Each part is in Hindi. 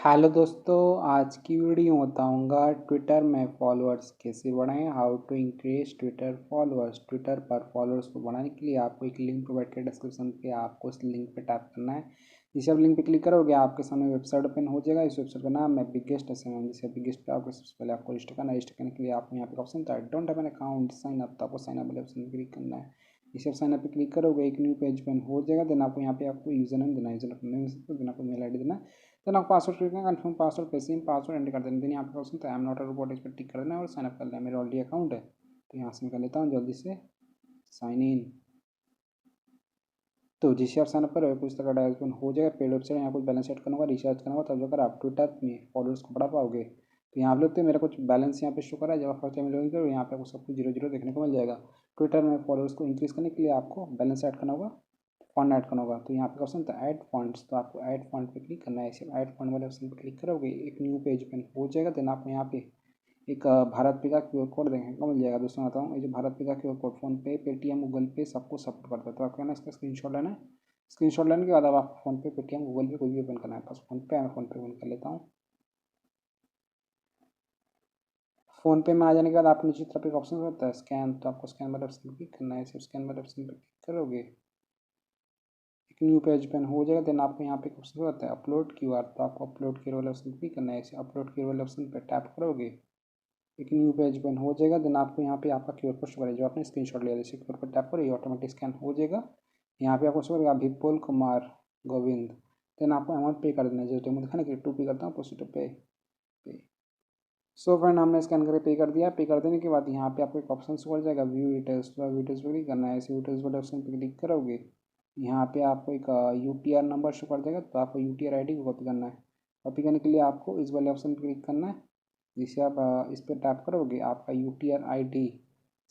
हेलो दोस्तों, आज की वीडियो बताऊंगा ट्विटर में फॉलोअर्स कैसे बढ़ाएं। How to increase Twitter followers. Twitter पर फॉलोअर्स को बढ़ाने के लिए आपको एक लिंक प्रोवाइड किया डिस्क्रिप्शन पे, आपको उस लिंक पे टैप करना है। जिसे आप लिंक पे क्लिक करोगे आपके सामने वेबसाइट ओपन हो जाएगा। इस वेबसाइट का नाम है बिगेस्ट एसएमएम। जिसे बिगेस्ट पे आपको सबसे पहले आपको रजिस्टर करना है। रजिस्टर करने के लिए आपको यहाँ पे ऑप्शन था don't have an account sign up, तो आपको साइन अप वाले ऑप्शन पे क्लिक करना है। इसे आप साइन अप पे क्लिक करोगे एक न्यू पेज ओपन हो जाएगा। देन आपको यहाँ पे आपको यूजर नेम देना है, यूजर नेम देन आपको मेल आईडी देना है। देन आप पासवर्ड क्लिक कन्फर्म पासवर्ड पे सेम पासवर्ड एंटर कर देना। देन यहाँ पे ऑप्शन था I am not a robot, इस पर टिक कर देना है और साइन अप कर लेना है। मेरा ऑलरेडी अकाउंट है तो यहाँ से मैं कर लेता हूँ जल्दी से साइन इन। तो जिससे आप साइन अप करोगे कुछ तक डायरेक्ट हो जाएगा। पेड वेबसाइट यहाँ कुछ बैलेंस सेट करना होगा, रिचार्ज करना होगा, तब जाकर आप ट्विटर में फॉलोअर्स को बढ़ा पाओगे। तो यहाँ आप लोग मेरा कुछ बैलेंस यहाँ पे शो कर रहा है। जब आप फर्स्ट टाइम लॉगिन करो यहाँ पे आपको सब कुछ जीरो जीरो देखने को मिल जाएगा। ट्विटर में फॉलोअर्स को इंक्रीज करने के लिए आपको बैलेंस ऐड करना होगा, फंड ऐड करना होगा। तो यहाँ पे ऑप्शन था ऐड फंड्स, तो आपको ऐड फंड पे क्लिक करना है। ऐसे ऐड फंड वाले ऑप्शन पे क्लिक करोगे एक न्यू पेज ओपन हो जाएगा। देन आपको यहाँ पे एक भारत पे का क्यूआर कोड देखने को मिल जाएगा। दोस्तों बताऊँ, ये जो भारत पे का क्यूआर कोड फोन पे, पेटीएम, गूगल पे सबको सपोर्ट करता है। तो आपको ना इसका स्क्रीनशॉट लेना है। स्क्रीनशॉट लेने के बाद अब आप फोन पे, पेटीएम, गूगल पे कोई भी ओपन करना है। बस फोन पे, मैं फोन पे ओपन कर लेता हूँ। फोन पे में आ जाने के बाद आपको नीचे तरफ एक ऑप्शन होता है स्कैन, तो आपको स्कैन वाले ऑप्शन पर क्लिक करना है। सिर्फ स्कैन वाले ऑप्शन पर क्लिक करोगे एक न्यू पेज ओपन हो जाएगा। देन आपको यहाँ पे एक ऑप्शन होता है अपलोड क्यूआर, तो आपको अपलोड क्यूआर वाले ऑप्शन पर क्लिक करना है। इसे अपलोड क्यूआर वाले ऑप्शन पर टैप करोगे एक न्यू पेज ओपन हो जाएगा। देन आपको यहाँ पे आपका क्यूआर कोड शो करेगा जो आपने स्क्रीनशॉट लिया। जैसे क्यूआर कोड टैप करो ये ऑटोमेटिक स्कैन हो जाएगा। यहाँ पे आपको शो करेगा विपुल कुमार गोविंद। देन आपको अमाउंट पे कर देना है। जो मैं दिखाने के लिए टू पे करता हूँ, प्रोसीड पे। सो फ्रेंड हमने स्कैन करके पे कर दिया। पे कर देने के बाद यहाँ पे आपको एक ऑप्शन शो कर जाएगा व्यू डिटेल्स, तो व्यू डिटेल्स पर क्लिक करना है। ऐसे डिटेल्स वाले ऑप्शन पर क्लिक करोगे यहाँ पे आपको एक यूटीआर नंबर शो कर देगा, तो आपको यूटीआर आईडी को कॉपी करना है। कॉपी करने के लिए आपको इस वाले ऑप्शन पर क्लिक करना है। जिसे आप इस पर टैप करोगे आपका यूटीआर आईडी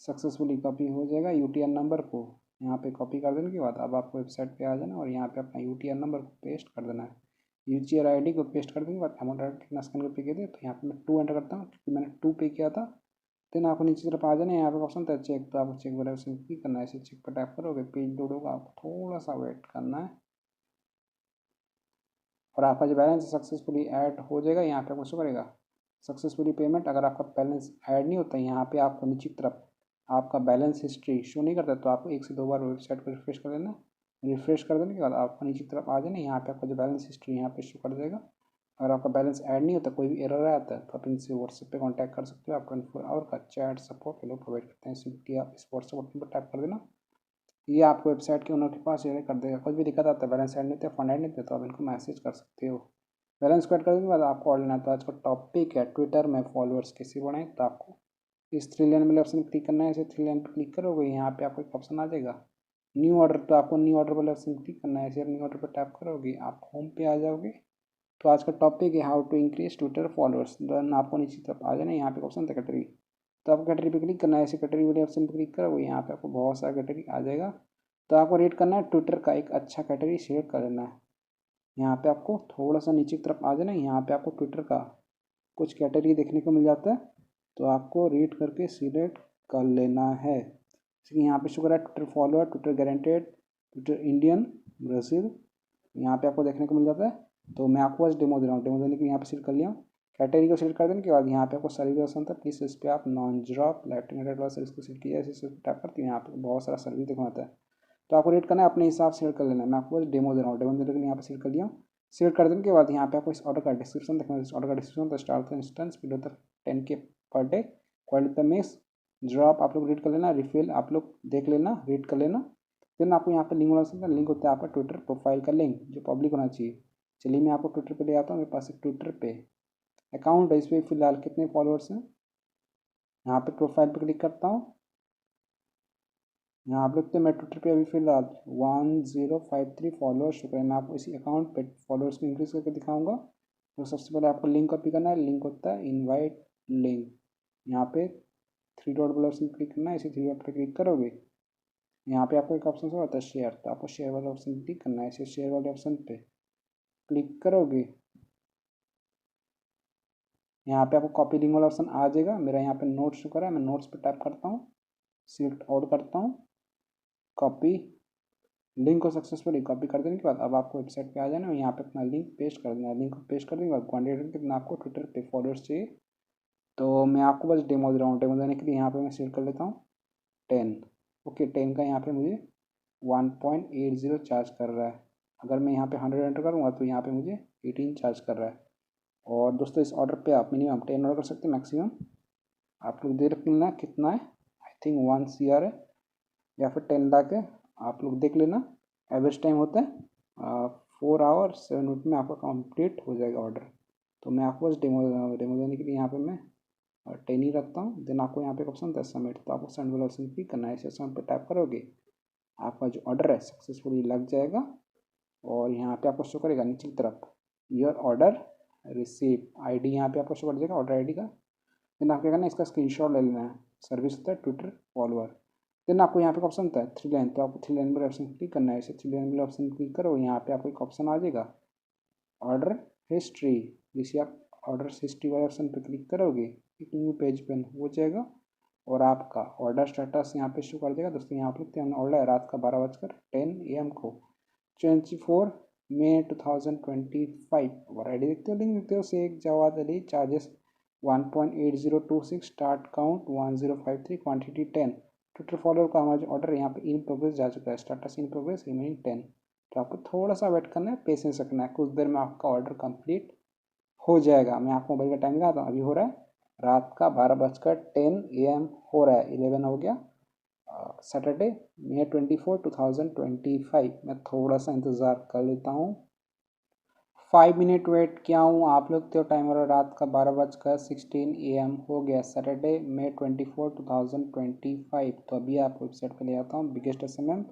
सक्सेसफुली कॉपी हो जाएगा। यूटीआर नंबर को यहाँ पे कॉपी कर देने के बाद अब आपको वेबसाइट पे आ जाना और यहाँ पे अपना यूटीआर नंबर को पेस्ट कर देना है। यूटीआर आईडी को पेस्ट कर देने के बाद अमाउंट कितना स्कैन कर पे किया था, तो यहाँ पे मैं 2 एंटर करता हूँ क्योंकि मैंने 2 पे किया था। देन आपको नीचे तरफ आ जाना है। यहाँ पे ऑप्शन था चेक, तो आपको चेक वाला ऑप्शन क्लिक करना है। ऐसे चेक पर टैप करोगे पेज लोड होगा, आपको थोड़ा सा वेट करना है और आपका जो बैलेंस सक्सेसफुली ऐड हो जाएगा। यहाँ पे आपको शो करेगा सक्सेसफुली पेमेंट। अगर आपका बैलेंस ऐड नहीं होता यहाँ पे आपको नीचे की तरफ आपका बैलेंस हिस्ट्री शो नहीं करता, तो आपको 1 से 2 बार वेबसाइट पर रिफ्रेश कर देना। रिफ्रेश कर देने के बाद आपको नीचे की तरफ आ जाना। यहाँ पे आपका जो बैलेंस हिस्ट्री यहाँ पे शो कर देगा। अगर आपका बैलेंस ऐड नहीं होता, कोई भी एरर आता है, तो आप इनसे व्हाट्सएप पे कांटेक्ट कर सकते हो। आप 24 आवर का चैट सपोर्ट ये लोग प्रोवाइड करते हैं। सिंपली आप इस व्हाट्सएप बटन पर टैप कर देना। ये आपको वेबसाइट के ओनर के पास शेयर कर देगा। कुछ भी दिक्कत आता है, बैलेंस ऐड नहीं होता, फंड ऐड नहीं होता, तो आप इनको मैसेज कर सकते हो। बैलेंस को ऐड करने के बाद आपको ऑर्डर लेना है। तो आज का टॉपिक है ट्विटर में फॉलोअर्स कैसे बढ़ाएं। तो आपको इस थ्री लाइन वाले ऑप्शन क्लिक करना है। ऐसे थ्री लाइन पर क्लिक करोगे यहाँ पे आपको एक ऑप्शन आ जाएगा न्यू ऑर्डर, तो आपको न्यू ऑर्डर वाले ऑप्शन क्लिक करना है। ऐसे न्यू ऑर्डर पर टैप करोगे आप होम पे आ जाओगे। तो आज का टॉपिक है how to increase Twitter followers. Then आपको नीचे तरफ आ जाना है। यहाँ पे ऑप्शन था कैटेगरी, तो आपको कैटेगरी पे क्लिक करना है। ऐसे कैटेगरी वाले ऑप्शन पर क्लिक करोगे यहाँ पे आपको बहुत सारा कैटेगरी आ जाएगा। तो आपको रेट करना है ट्विटर का एक अच्छा कैटेगरी सेलेक्ट कर लेना है। यहाँ पे आपको थोड़ा सा नीचे की तरफ आ जाना है। यहाँ पे आपको ट्विटर का कुछ कैटेगरी देखने को मिल जाता है, तो आपको रीड करके सिलेक्ट कर लेना है। जैसे कि यहाँ पे शुक्र है Twitter follower, Twitter guaranteed, Twitter Indian, Brazil यहाँ पे आपको देखने को मिल जाता है। तो मैं आपको आज डेमो दे रहा हूँ। डेमो देने के लिए यहाँ पे सिलेक्ट कर लिया। कैटेगरी को सिलेक्ट कर देने के बाद यहाँ पे आपको सर्विस ऑप्शन था, प्लीज़ इस पर आप नॉन ड्रॉप लेफ्टिंग वाला सर्विस को सिलेक्ट किया। इसे टैप करते हैं यहाँ पे बहुत सारा सर्विस देखना आता है, तो आपको रेट करना है अपने हिसाब से सिलेक्ट कर लेना है। मैं आपको डेमो दे रहा हूँ। डेमो देने के लिए यहाँ पे सिलेक्ट कर लिया। सिलेक्ट कर देने के बाद यहाँ पे आपको इस ऑर्डर का डिस्क्रिप्शन देखना है। इस ऑर्डर का description start instance below the 10K per day, quality the mix, drop आप लोग रीड कर लेना, रिफिल आप लोग देख लेना, रीड कर लेना। देन आपको यहाँ पे लिंक वाला ऑप्शन, लिंक होता है आपका ट्विटर प्रोफाइल का लिंक जो पब्लिक होना चाहिए। चलिए मैं आपको ट्विटर पे ले आता हूँ। मेरे पास एक ट्विटर पे अकाउंट है, इस पर फिलहाल कितने फॉलोअर्स हैं। यहाँ पे प्रोफाइल पे क्लिक करता हूँ। यहाँ आप देखते हैं मैं ट्विटर पे अभी फिलहाल 1053 फॉलोअर्स शुक्र है। मैं आपको इसी अकाउंट पे फॉलोअर्स को इंक्रीज करके दिखाऊंगा। तो सबसे पहले आपको लिंक कॉपी करना है। लिंक होता है इनवाइट लिंक, यहाँ पे थ्री डॉट वाला ऑप्शन क्लिक करना है। इसी थ्री डॉट पे क्लिक करोगे यहाँ पे आपको एक ऑप्शन होता है शेयर, तो आपको शेयर वाले ऑप्शन पे क्लिक करना है। इसे शेयर वाले ऑप्शन पे क्लिक करोगे यहाँ पे आपको कॉपी लिंक वाला ऑप्शन आ जाएगा। मेरा यहाँ पे नोट्स शुक्र है, मैं नोट्स पे टैप करता हूँ, सिलेक्ट ऑल करता हूँ, कॉपी लिंक को सक्सेसफुली कॉपी कर देने के बाद अब आपको वेबसाइट पे आ जाना है, यहाँ पे अपना लिंक पेस्ट कर देना है। लिंक को पेस्ट कर देने के बाद क्वान्टिटी कितना आपको ट्विटर पे फॉलोअर्स चाहिए, तो मैं आपको बस डेमो दे रहा हूँ। डेमो देने के लिए यहाँ पे मैं सेलेक्ट कर लेता हूँ 10। ओके, 10 का यहाँ पे मुझे 1.80 चार्ज कर रहा है। अगर मैं यहाँ पे 100 एंटर करूँगा तो यहाँ पे मुझे 18 चार्ज कर रहा है। और दोस्तों इस ऑर्डर पे आप मिनिमम 10 ऑर्डर कर सकते हैं, मैक्सिमम आप लोग देख लेना कितना है, आई थिंक 1 CR है या फिर 10 लाख है, आप लोग देख लेना। एवरेज टाइम होता है 4 आवर 7 मिनट में आपका कंप्लीट हो जाएगा ऑर्डर। तो मैं आपको बस डेमो देने के लिए यहाँ पे मैं 10 ही रखता हूँ। देन आपको यहाँ पे ऑप्शन होता है सबमिट, तो आपको सेंड वाला ऑप्शन क्लिक करना है। इस ऑप्शन पर टैप करोगे आपका जो ऑर्डर है सक्सेसफुली लग जाएगा और यहाँ पे आपको शो करेगा नीचे की तरफ योर ऑर्डर रिसीव ID, यहाँ पे आपको शो कर देगा ऑर्डर ID का। देन आपको क्या करना है, इसका स्क्रीनशॉट ले लेना है। सर्विस होता है ट्विटर फॉलोअर। देन आपको यहाँ पे ऑप्शन होता है 3 लाइन, तो आपको 3 लाइन वाले ऑप्शन क्लिक करना है। इसे 3 लाइन वाले ऑप्शन क्लिक करो, यहाँ पे आपको एक ऑप्शन आ जाएगा ऑर्डर हिस्ट्री। जिसे आप ऑर्डर हिस्ट्री वाले ऑप्शन पे क्लिक करोगे एक न्यू पेज पे हो जाएगा और आपका ऑर्डर स्टेटस यहाँ पे शो कर देगा। दोस्तों यहाँ पे लिखते हैं हमने ऑर्डर रात का 12:10 AM को 24 मई 2025 और ID देखते हो, लिंक देखते हो, Sheikh Jawad Ali, charges 1.8026, start count 1053, quantity 10। Twitter follower का हमारा जो ऑर्डर यहाँ पे इन प्रोग्रेस जा चुका है, स्टाटस इन प्रोग्रेस रिमेनिंग 10। तो आपको थोड़ा सा वेट करना है, पेशेंस रखना है, कुछ देर में आपका ऑर्डर कंप्लीट हो जाएगा। मैं आपको मोबाइल का टाइम दिखाता हूँ, अभी हो रहा है रात का 12:10 AM हो रहा है, 11 हो गया। Saturday May 24, 2025। मैं थोड़ा सा इंतज़ार कर लेता हूँ, 5 मिनट वेट किया हूँ। आप लोग तो टाइमर रात का 12:16 AM हो गया, सैटरडे May 24, 2025। तो अभी आप वेबसाइट पे ले आता हूँ बिगेस्ट SMM,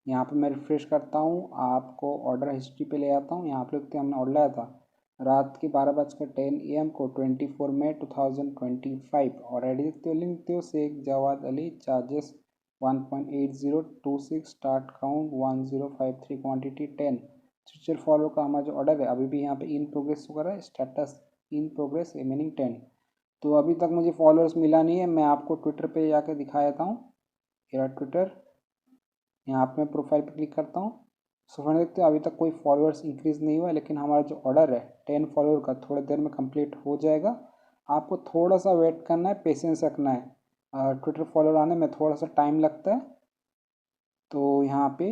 यहाँ पे मैं रिफ्रेश करता हूँ, आपको ऑर्डर हिस्ट्री पे ले आता हूँ। यहाँ पे लोग हमने ऑर्डर लाया था रात के 12:10 AM को 24 मई 2025 और ID देखते हो, लिंक देखते हो, Sheikh Jawad Ali, charges 1.8026, start count 1053, quantity 10। Future follow का हमारा जो ऑर्डर है अभी भी यहाँ पे इन प्रोग्रेस हो रहा है, स्टेटस इन प्रोग्रेस रिमेनिंग 10। तो अभी तक मुझे फॉलोअर्स मिला नहीं है। मैं आपको ट्विटर पे जाकर दिखा देता हूँ, मेरा ट्विटर, यहाँ पे मैं प्रोफाइल पे क्लिक करता हूँ। सो फ्रेंड देखते हो अभी तक कोई फॉलोअर्स इंक्रीज़ नहीं हुआ है, लेकिन हमारा जो ऑर्डर है 10 फॉलोअर का थोड़ी देर में कंप्लीट हो जाएगा। आपको थोड़ा सा वेट करना है, पेशेंस रखना है। ट्विटर फॉलोअर आने में थोड़ा सा टाइम लगता है, तो यहाँ पे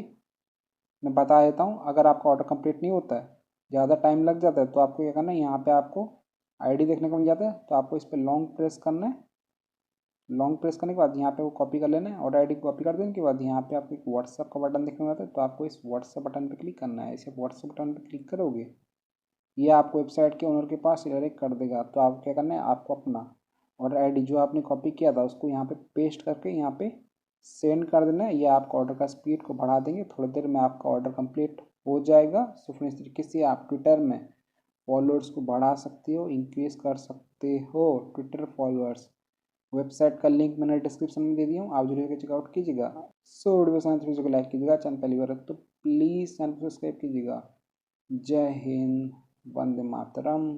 मैं बता देता हूँ। अगर आपका ऑर्डर कंप्लीट नहीं होता है, ज़्यादा टाइम लग जाता है, तो आपको क्या करना है, यहाँ पे आपको ID देखने को मिल जाता है, तो आपको इस पर लॉन्ग प्रेस करना है। लॉन्ग प्रेस करने के बाद यहाँ पे वो कॉपी कर लेना है, ऑर्डर ID कॉपी कर देने के बाद यहाँ पे आपको एक व्हाट्सअप का बटन देखने को आता है, तो आपको इस व्हाट्सअप बटन पे क्लिक करना है। इसे व्हाट्सअप बटन पे क्लिक करोगे ये आपको वेबसाइट के ओनर के पास डायरेक्ट कर देगा। तो आपको क्या करना है, आपको अपना ऑर्डर ID जो आपने कॉपी किया था उसको यहाँ पे पेस्ट करके यहाँ पे सेंड कर देना है। ये आपका ऑर्डर का स्पीड को बढ़ा देंगे, थोड़ी देर में आपका ऑर्डर कंप्लीट हो जाएगा। सो फ्रेंड्स इस तरीके से आप ट्विटर में फॉलोअर्स को बढ़ा सकते हो, इंक्रीज कर सकते हो ट्विटर फॉलोअर्स। वेबसाइट का लिंक मैंने डिस्क्रिप्शन में दे दिया हूँ, आप जरूर चेकआउट कीजिएगा। सो वीडियो को लाइक कीजिएगा, चैनल पहली बार है तो प्लीज़ चैनल को सब्सक्राइब कीजिएगा। जय हिंद, वंदे मातरम।